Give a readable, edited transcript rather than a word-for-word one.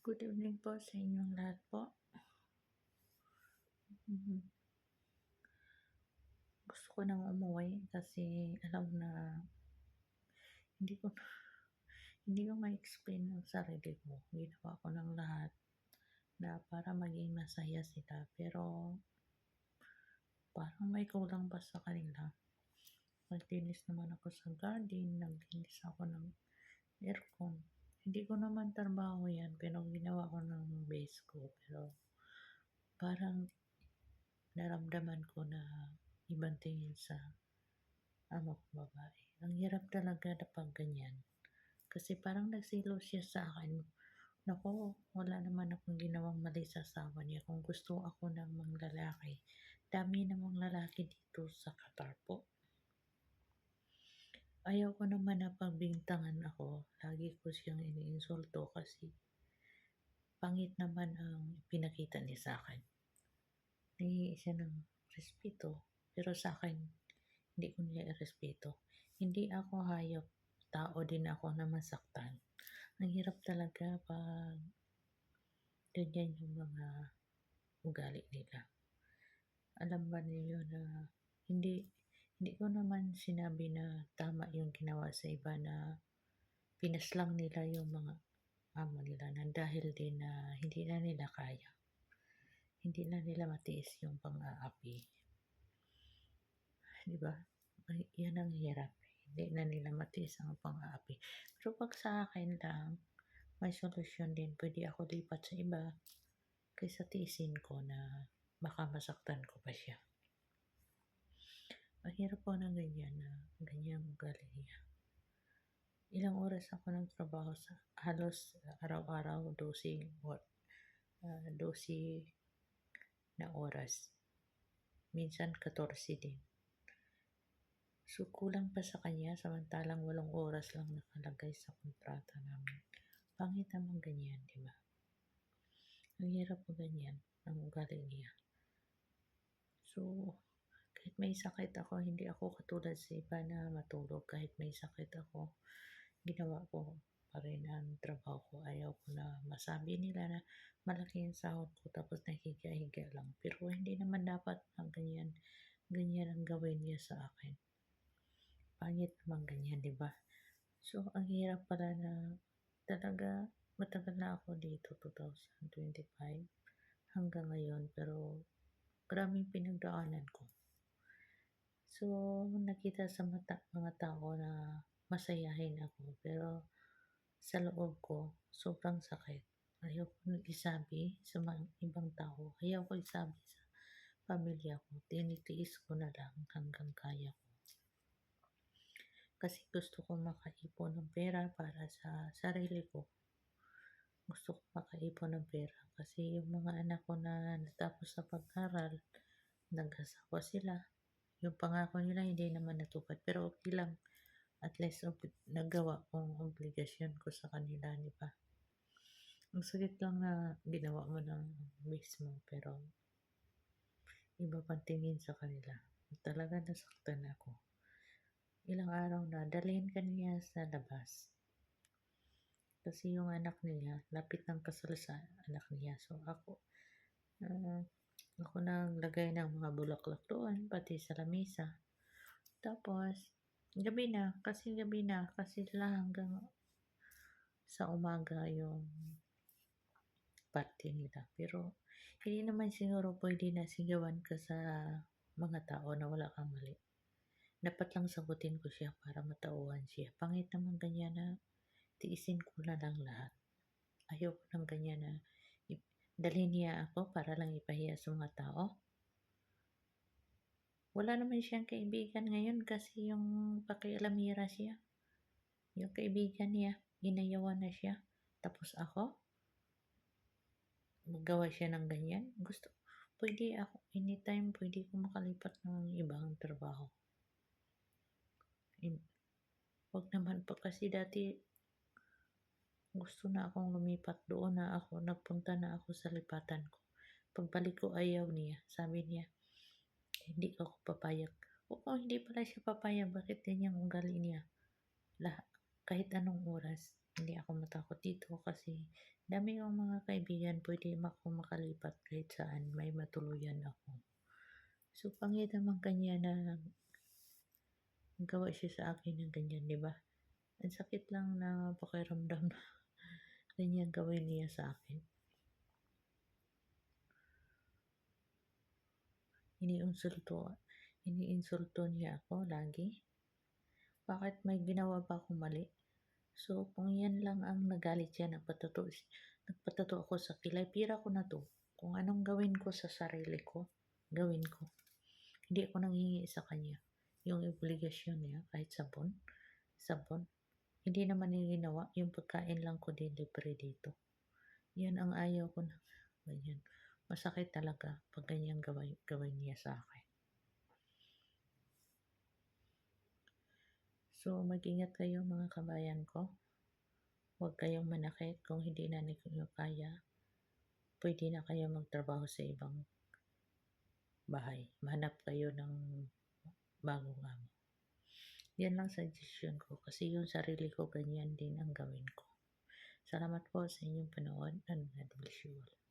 Good evening po sa inyong lahat po. Mhm. Gusto ko nang umuwi kasi alam na hindi ko hindi ko ma-explain ang sarili ko. Ginawa ko ng lahat na para maging masaya sila pero parang may kulang pa sa kanila. Naglinis naman ako sa garden, naglinis ako ng aircon. Hindi ko naman trabaho yan pero ginawa ko ng best ko. Pero parang naramdaman ko na ibang tingin sa amo kong babae. Ang hirap talaga na 'pag ganyan. Kasi parang nagselos siya sa akin. Naku, wala naman akong ginawang mali sa asawa niya. Kung gusto ako ng mga lalaki, dami namang lalaki dito sa Qatar po. Ayaw ko naman na pagbintangan ako. Lagi ko siyang iniinsulto kasi pangit naman ang pinakita niya sa akin. Nanghihingi siya ng respeto, pero sa akin hindi ko niya irespeto. Hindi ako hayop, tao din ako na masaktan. Ang hirap talaga 'pag ganyan yung mga ugali nila. Alam ba ninyo na hindi hindi ko naman sinabi na tama yung ginawa sa iba na pinaslang nila yung mga amo nila na dahil din na hindi na nila kaya. Hindi na nila matiis yung pang-aapi, 'di ba? Ay, yan ang hirap. Hindi na nila matiis ang pang-aapi. Pero 'pag sa akin lang, may solusyon din. Pwede ako lipat sa iba kaysa tiisin ko na baka masaktan ko pa siya. Ang hirap po ng ganyan na ganyang ugali niya. Ilang oras ako ng trabaho sa halos araw-araw 12 na oras. Minsan 14 din. So kulang pa sa kanya samantalang 8 oras lang nakalagay sa kontrata namin. Pangit naman ganyan, 'di ba? Ang hirap po ganyan ang ugali niya. So, kahit may sakit ako, hindi ako katulad sa iba na matulog. Kahit may sakit ako, ginawa ko pa rin ang trabaho ko. Ayaw ko na masabi nila na malaki yung sahod ko tapos nahiga-higa lang. Pero hindi naman dapat ang ganyan. Ganyan ang gawin niya sa akin. Pangit naman ganyan, di ba? So, ang hirap pala na talaga matagal na ako dito, 2025 hanggang ngayon. Pero maraming pinagdaanan ko. So, nakita sa mga tao na masayahin ako, pero sa loob ko, sobrang sakit. Ayaw ko nang isabi sa mga ibang tao. Ayaw ko isabi sa pamilya ko. Tinitiis ko na lang hanggang kaya ko. Kasi gusto ko makaipon ng pera para sa sarili ko. Gusto ko makaipon ng pera kasi yung mga anak ko na natapos sa pag-aral, nag-asawa sila. Yung pangako nila hindi naman natupad pero okay lang. At least nagawa kong obligasyon ko sa kanila, di ba? Ang sakit lang na ginawa mo ng best mo pero iba pang tingin sa kanila. Talaga nasaktan ako. Ilang araw na dalhin ka niya sa labas. Kasi yung anak niya, lapit ng kasal sa anak niya. So ako naglagay ng mga bulaklak doon, pati sa lamesa. Tapos, gabi na, kasi sila hanggang sa umaga yung party nila. Pero, hindi naman siguro pwede na sigawan ka sa mga tao na wala kang mali. Dapat lang sagutin ko siya para matauhan siya. Pangit naman ganyan na tiisin ko na lang lahat. Ayoko ng ganyan na dalhin niya ako para lang ipahiya sa mga tao. Wala naman siyang kaibigan ngayon kasi yung pakialamira siya. Yung kaibigan niya, inayawan na siya. Tapos ako, magawa siya ng ganyan. Pwede ako, anytime pwede ko makalipat ng ibang trabaho. Wag naman po kasi dati gusto na akong lumipat doon na ako, nagpunta na ako sa lipatan ko. Pagbalik ko ayaw niya, sabi niya, hindi ako papayag. Oo, hindi pala siya papayag, bakit ganyang ugali niya? Lahat, kahit anong oras. Hindi ako matakot dito kasi dami kong mga kaibigan, pwede akong makalipat kahit saan, may matuluyan ako. So, pangit naman kanya na gawa siya sa akin ng ganyan, di ba? Ang sakit lang na pakiramdam na ganyan gawin niya sa akin. Iniinsulto niya ako lagi. Bakit may ginawa pa akong mali? So, kung yan lang ang nagalit siya, nagpatato ako sa kilay, pira ko na to. Kung anong gawin ko sa sarili ko, gawin ko. Hindi ako nanghingi sa kanya. Yung obligasyon niya, kahit sabon, hindi naman niya ginawa. Yung pagkain lang ko din libre dito. Yan ang ayaw ko na ganyan. Masakit talaga pag ganyan gawin niya sa akin. So, mag-ingat kayo mga kabayan ko. Huwag kayong manakit kung hindi na ninyo kaya. Pwede na kayo magtrabaho sa ibang bahay. Mahanap kayo ng bagong amo. Yan lang suggestion ko kasi yung sarili ko ganyan din ang gawin ko. Salamat po sa inyong panood and God bless you all.